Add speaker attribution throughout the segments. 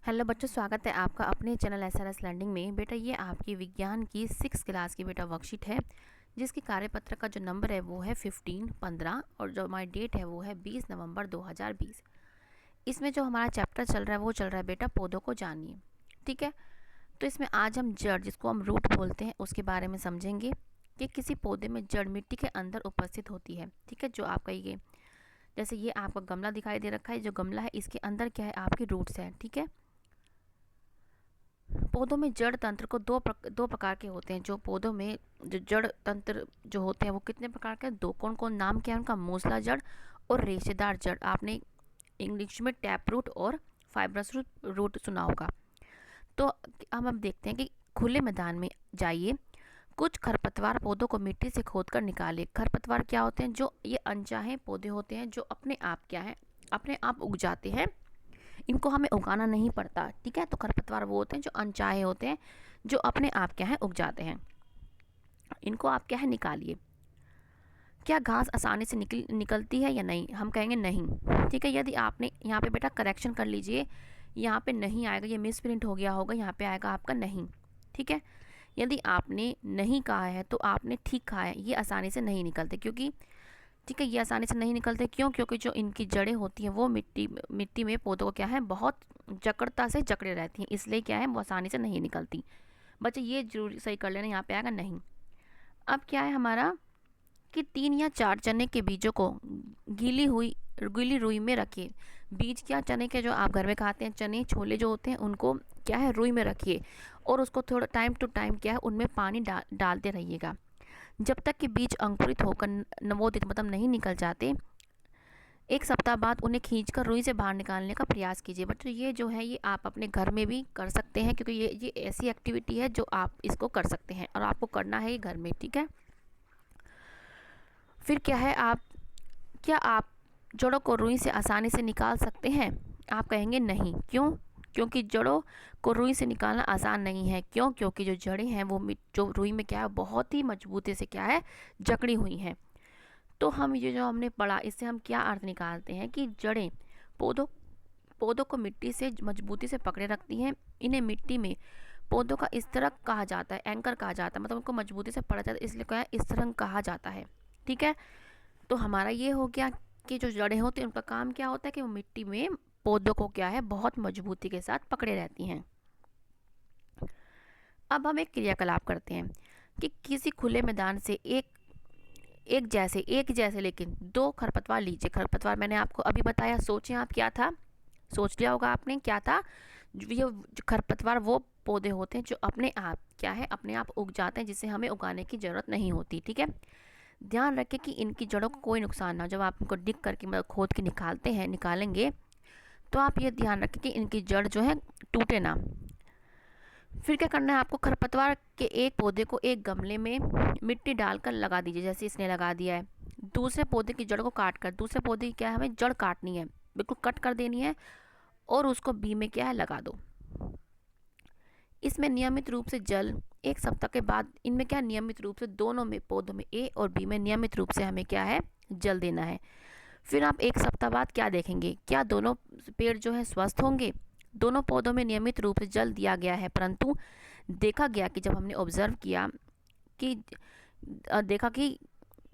Speaker 1: Hello बच्चों, स्वागत है आपका अपने चैनल एसआरएस लर्निंग में। बेटा ये आपकी विज्ञान की 6 क्लास की बेटा वर्कशीट है, जिसकी कार्यपत्र का जो नंबर है वो है 15 और जो हमारी डेट है वो है 20 नवंबर 2020। इसमें जो हमारा चैप्टर चल रहा है वो चल रहा है बेटा पौधों को जानिए। ठीक है, तो इसमें आज हम जड़, जिसको हम रूट बोलते हैं, उसके बारे में समझेंगे कि किसी पौधे में जड़ मिट्टी के अंदर उपस्थित होती है। ठीक है, जो आपका ये जैसे ये आपका गमला दिखाई दे रखा है, जो गमला है इसके अंदर क्या है, आपकी रूट्स है। ठीक है, पौधों में जड़ तंत्र को दो प्रकार के होते हैं। जो पौधों में जो जड़ तंत्र जो होते हैं वो कितने प्रकार के, दो। कौन कौन नाम क्या है उनका? मूसला जड़ और रेशेदार जड़। आपने इंग्लिश में टैप रूट और फाइब्रस रूट सुना होगा। तो हम देखते हैं कि खुले मैदान में जाइए, कुछ खरपतवार पौधों को मिट्टी से खोदकर निकाले। खरपतवार क्या होते हैं? जो ये अनचाहे पौधे होते हैं, जो अपने आप क्या है, अपने आप उग जाते हैं, इनको हमें उगाना नहीं पड़ता। ठीक है, तो खरपतवार वो होते हैं जो अनचाहे होते हैं, जो अपने आप क्या है उग जाते हैं। इनको आप क्या है निकालिए। क्या घास आसानी से निकलती है या नहीं? हम कहेंगे नहीं। ठीक है, यदि आपने यहाँ पे बेटा करेक्शन कर लीजिए, यहाँ पे नहीं आएगा, ये मिस प्रिंट हो गया होगा, यहाँ पे आएगा आपका नहीं। ठीक है, यदि आपने नहीं कहा है तो आपने ठीक कहा है, ये आसानी से नहीं निकलते। क्योंकि ठीक है, ये आसानी से नहीं निकलते क्यों? क्योंकि जो इनकी जड़ें होती हैं वो मिट्टी में पौधों को क्या है, बहुत जकड़ता से जकड़े रहती हैं, इसलिए क्या है वो आसानी से नहीं निकलती। बच्चे ये जरूर सही कर लेना, यहाँ पे आएगा नहीं। अब क्या है हमारा कि 3 या 4 चने के बीजों को गीली रुई में रखिए। बीज क्या? चने के, जो आप घर में खाते हैं, चने छोले जो होते हैं, उनको क्या है रुई में रखिए और उसको थोड़ा टाइम टू टाइम क्या है उनमें पानी डालते रहिएगा जब तक कि बीज अंकुरित होकर नवोदित मतलब नहीं निकल जाते। 1 सप्ताह बाद उन्हें खींचकर रुई से बाहर निकालने का प्रयास कीजिए। बच्चों ये जो है ये आप अपने घर में भी कर सकते हैं, क्योंकि ये ऐसी एक्टिविटी है जो आप इसको कर सकते हैं और आपको करना है ये घर में। ठीक है, फिर क्या है, क्या आप जड़ों को रुई से आसानी से निकाल सकते हैं? आप कहेंगे नहीं। क्यों? क्योंकि जड़ों को रुई से निकालना आसान नहीं है। क्यों? क्योंकि जो जड़ें हैं वो जो रुई में क्या है बहुत ही मजबूती से क्या है जकड़ी हुई हैं। तो हम ये जो हमने पढ़ा, इससे हम क्या अर्थ निकालते हैं कि जड़ें पौधों को मिट्टी से मजबूती से पकड़े रखती हैं। इन्हें मिट्टी में पौधों का स्तरक कहा जाता है, एंकर कहा जाता है, मतलब उनको मजबूती से पकड़ा जाता है, इसलिए क्या है स्तरक कहा जाता है। ठीक है, तो हमारा ये हो गया कि जो जड़ें होती हैं उनका काम क्या होता है कि वो मिट्टी में पौधों को क्या है बहुत मजबूती के साथ पकड़े रहती हैं। अब हम एक क्रियाकलाप करते हैं कि किसी खुले मैदान से एक जैसे लेकिन 2 खरपतवार लीजिए। खरपतवार मैंने आपको अभी बताया, सोचें आप क्या था, सोच लिया होगा आपने क्या था। ये खरपतवार वो पौधे होते हैं जो अपने आप क्या है अपने आप उग जाते हैं, जिसे हमें उगाने की ज़रूरत नहीं होती। ठीक है, ध्यान रखें कि इनकी जड़ों को कोई नुकसान ना हो। जब आप इनको डिग करके मतलब खोद के निकालेंगे तो आप ये ध्यान रखें कि इनकी जड़ जो है टूटे ना। फिर क्या करना है आपको? खरपतवार के एक पौधे को एक गमले में मिट्टी डालकर लगा दीजिए, जैसे इसने लगा दिया है। दूसरे पौधे की जड़ को काट कर, दूसरे पौधे की क्या है हमें जड़ काटनी है, बिल्कुल कट कर देनी है और उसको बी में क्या है लगा दो। इसमें नियमित रूप से जल 1 सप्ताह के बाद इनमें क्या नियमित रूप से दोनों में पौधों में ए और बी में नियमित रूप से हमें क्या है जल देना है। फिर आप 1 सप्ताह बाद क्या देखेंगे? क्या दोनों पेड़ जो है स्वस्थ होंगे? दोनों पौधों में नियमित रूप से जल दिया गया है, परंतु देखा गया कि जब हमने ऑब्जर्व किया कि देखा कि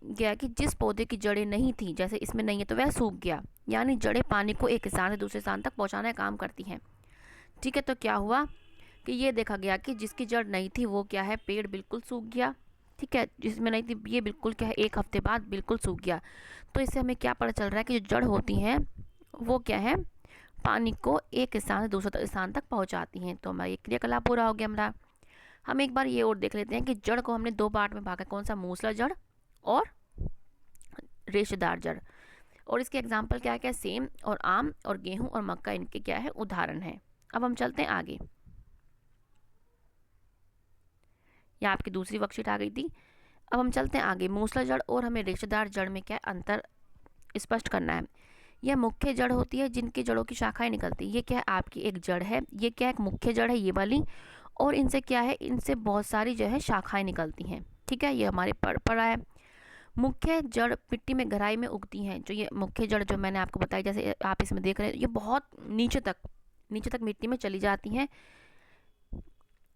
Speaker 1: गया कि जिस पौधे की जड़ें नहीं थी, जैसे इसमें नहीं है, तो वह सूख गया। यानी जड़ें पानी को एक स्थान से दूसरे स्थान तक पहुंचाने का काम करती हैं। ठीक है, तो क्या हुआ कि ये देखा गया कि जिसकी जड़ नहीं थी वो क्या है पेड़ बिल्कुल सूख गया। ठीक है, जिसमें नहीं थी ये बिल्कुल क्या है 1 हफ्ते बाद बिल्कुल सूख गया। तो इससे हमें क्या पता चल रहा है कि जो जड़ होती हैं वो क्या है पानी को एक स्थान से दूसरे स्थान तक पहुंचाती हैं। तो हमारा ये क्रियाकलाप पूरा हो गया हमारा। हम एक बार ये और देख लेते हैं कि जड़ को हमने 2 पार्ट में भागा, कौन सा? मूसला जड़ और रेशेदार जड़। और इसके एग्जाम्पल क्या क्या? सेम और आम और गेहूं और मक्का इनके क्या है उदाहरण है। अब हम चलते हैं आगे। यह आपकी दूसरी वर्कशीट आ गई थी। अब हम चलते हैं आगे। मूसला जड़ और हमें रेशेदार जड़ में क्या अंतर स्पष्ट करना है। यह मुख्य जड़ होती है जिनकी जड़ों की शाखाएं निकलती है। ये क्या है आपकी एक जड़ है, ये क्या एक मुख्य जड़ है ये वाली, और इनसे क्या है इनसे बहुत सारी जो है शाखाएं निकलती हैं। ठीक है, ये हमारे पड़ा है। मुख्य जड़ मिट्टी में गहराई में उगती हैं। जो ये मुख्य जड़ जो मैंने आपको बताई, जैसे आप इसमें देख रहे हैं, ये बहुत नीचे तक मिट्टी में चली जाती हैं।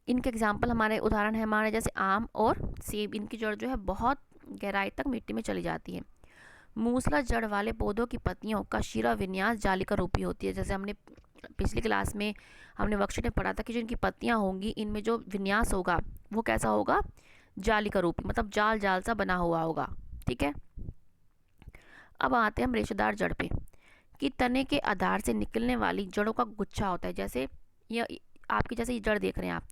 Speaker 1: इनके एग्जाम्पल हमारे उदाहरण है हमारे जैसे आम और सेब, इनकी जड़ जो है बहुत गहराई तक मिट्टी में चली जाती है। मूसला जड़ वाले पौधों की पत्तियों का शिरा विन्यास जालिका रूपी होती है। जैसे हमने पिछली क्लास में हमने वर्कशीट में पढ़ा था कि जो इनकी पत्तियां होंगी इनमें जो विन्यास होगा वो कैसा होगा, जालिका रूपी, मतलब जाल जाल सा बना हुआ होगा। ठीक है, अब आते हैं हम रेशेदार जड़ पे कि तने के आधार से निकलने वाली जड़ों का गुच्छा होता है। जैसे ये आपकी जैसे ये जड़ देख रहे हैं आप,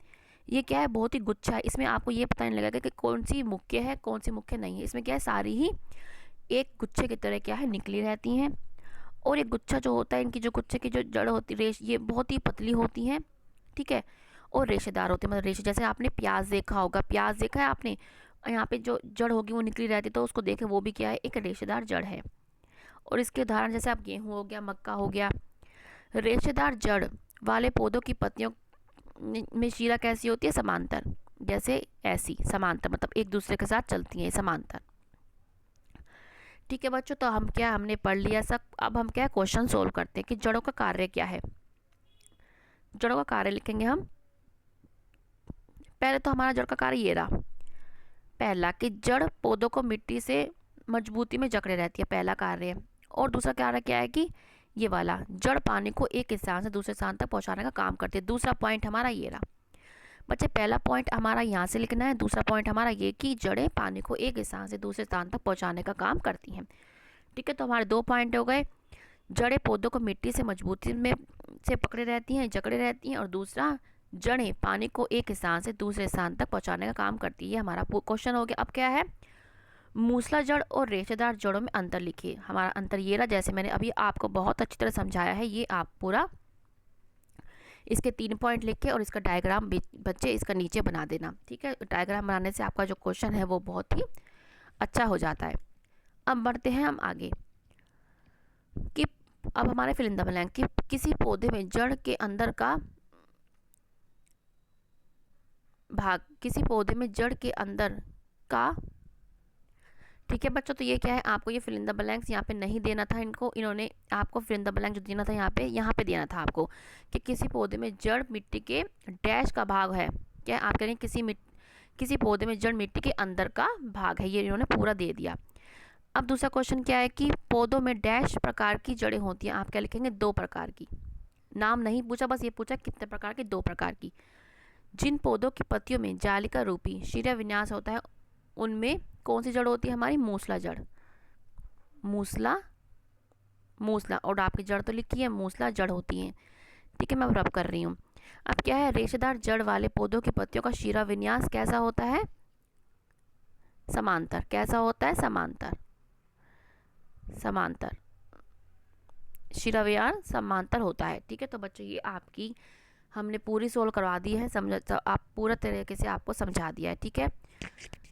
Speaker 1: ये क्या है, बहुत ही गुच्छा है। इसमें आपको ये पता नहीं लगेगा कि कौन सी मुख्य है कौन सी मुख्य नहीं है। इसमें क्या है, सारी ही एक गुच्छे की तरह क्या है निकली रहती हैं। और एक गुच्छा जो होता है, इनकी जो गुच्छे की जो जड़ होती है ये बहुत ही पतली होती हैं। ठीक है, और रेशेदार होती है, मतलब रेशे, जैसे आपने प्याज देखा होगा, प्याज देखा है आपने, यहाँ पे जो जड़ होगी वो निकली रहती है, तो उसको देखें वो भी क्या है, एक रेशेदार जड़ है। और इसके उदाहरण जैसे आप गेहूँ हो गया, मक्का हो गया। रेशेदार जड़ वाले पौधों की पत्तियों में शिरा कैसी होती है, समांतर, जैसे ऐसी समांतर, मतलब एक दूसरे के साथ चलती हैं समांतर। ठीक है बच्चों, तो हम क्या, हमने पढ़ लिया सब। अब हम क्या क्वेश्चन सोल्व करते हैं कि जड़ों का कार्य क्या है। जड़ों का कार्य लिखेंगे हम। पहले तो हमारा जड़ का कार्य ये रहा, पहला कि जड़ पौधों को मिट्टी से मजबूती में जकड़े रहती है, पहला कार्य है। और दूसरा कार्य क्या है कि ये वाला, जड़ पानी को एक स्थान से दूसरे स्थान तक पहुंचाने का काम करती है। दूसरा पॉइंट हमारा ये रहा बच्चे, पहला पॉइंट हमारा यहाँ से लिखना है, दूसरा पॉइंट हमारा ये कि जड़ें पानी को एक स्थान से दूसरे स्थान तक पहुँचाने का काम करती हैं। ठीक है, तो हमारे 2 पॉइंट हो गए, जड़ें पौधों को मिट्टी से मजबूती में से पकड़े रहती हैं, जकड़े रहती हैं, और दूसरा जड़ें पानी को एक स्थान से दूसरे स्थान तक पहुँचाने का काम करती है। हमारा क्वेश्चन हो गया। अब क्या है, मूसला जड़ और रेशेदार जड़ों में अंतर लिखिए। हमारा अंतर ये रहा, जैसे मैंने अभी आपको बहुत अच्छी तरह समझाया है, ये आप पूरा इसके 3 पॉइंट लिख के और इसका डायग्राम बच्चे इसका नीचे बना देना। ठीक है, डायग्राम बनाने से आपका जो क्वेश्चन है वो बहुत ही अच्छा हो जाता है। अब बढ़ते हैं हम आगे कि अब हमारे फिल इन द ब्लैंक कि किसी पौधे में जड़ के अंदर का भाग, किसी पौधे में जड़ के अंदर का। ठीक है बच्चों, तो ये क्या है, आपको ये फिल इन द ब्लैंक्स यहाँ पे नहीं देना था, इनको इन्होंने आपको फिल इन द ब्लैंक जो देना था यहाँ पे देना था आपको कि किसी पौधे में जड़ मिट्टी के डैश का भाग है। क्या आप कह रहे हैं, किसी पौधे में जड़ मिट्टी के अंदर का भाग है, ये इन्होंने पूरा दे दिया। अब दूसरा क्वेश्चन क्या है कि पौधों में डैश प्रकार की जड़ें होती हैं। आप क्या लिखेंगे, 2 प्रकार की। नाम नहीं पूछा, बस ये पूछा कितने प्रकार की, 2 प्रकार की। जिन पौधों की पत्तियों में जालिका रूपी शिरा विन्यास होता है उनमें कौन सी जड़ होती है, हमारी मूसला जड़। मूसला और आपकी जड़ तो लिखी है, मूसला जड़ होती है। ठीक है, मैं रब कर रही हूँ। अब क्या है, रेशेदार जड़ वाले पौधों की पत्तियों का शिरा विन्यास कैसा होता है, समांतर। कैसा होता है, समांतर शिरा विन्यास समांतर होता है। ठीक है, तो बच्चों ये आपकी हमने पूरी सोल्व करवा दी है, आप पूरा तरीके से आपको समझा दिया है। ठीक है,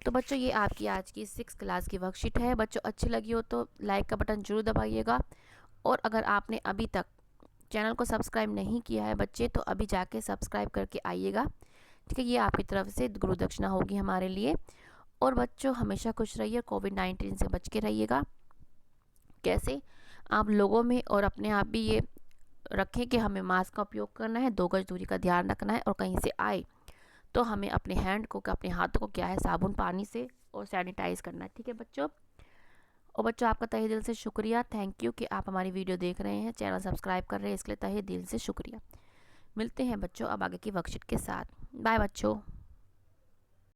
Speaker 1: तो बच्चों ये आपकी आज की 6th क्लास की वर्कशीट है। बच्चों अच्छी लगी हो तो लाइक का बटन जरूर दबाइएगा, और अगर आपने अभी तक चैनल को सब्सक्राइब नहीं किया है बच्चे, तो अभी जाके सब्सक्राइब करके आइएगा। ठीक है, ये आपकी तरफ से गुरु दक्षिणा होगी हमारे लिए। और बच्चों हमेशा खुश रहिए, कोविड-19 से बच के रहिएगा। कैसे, आप लोगों में और अपने आप भी ये रखें कि हमें मास्क का उपयोग करना है, 2 गज दूरी का ध्यान रखना है, और कहीं से आए तो हमें अपने अपने हाथों को क्या है, साबुन पानी से और सैनिटाइज करना है। ठीक है बच्चों, और बच्चों आपका तहे दिल से शुक्रिया, थैंक यू कि आप हमारी वीडियो देख रहे हैं, चैनल सब्सक्राइब कर रहे हैं, इसके लिए तहे दिल से शुक्रिया। मिलते हैं बच्चों अब आगे की वर्कशीट के साथ। बाय बच्चों।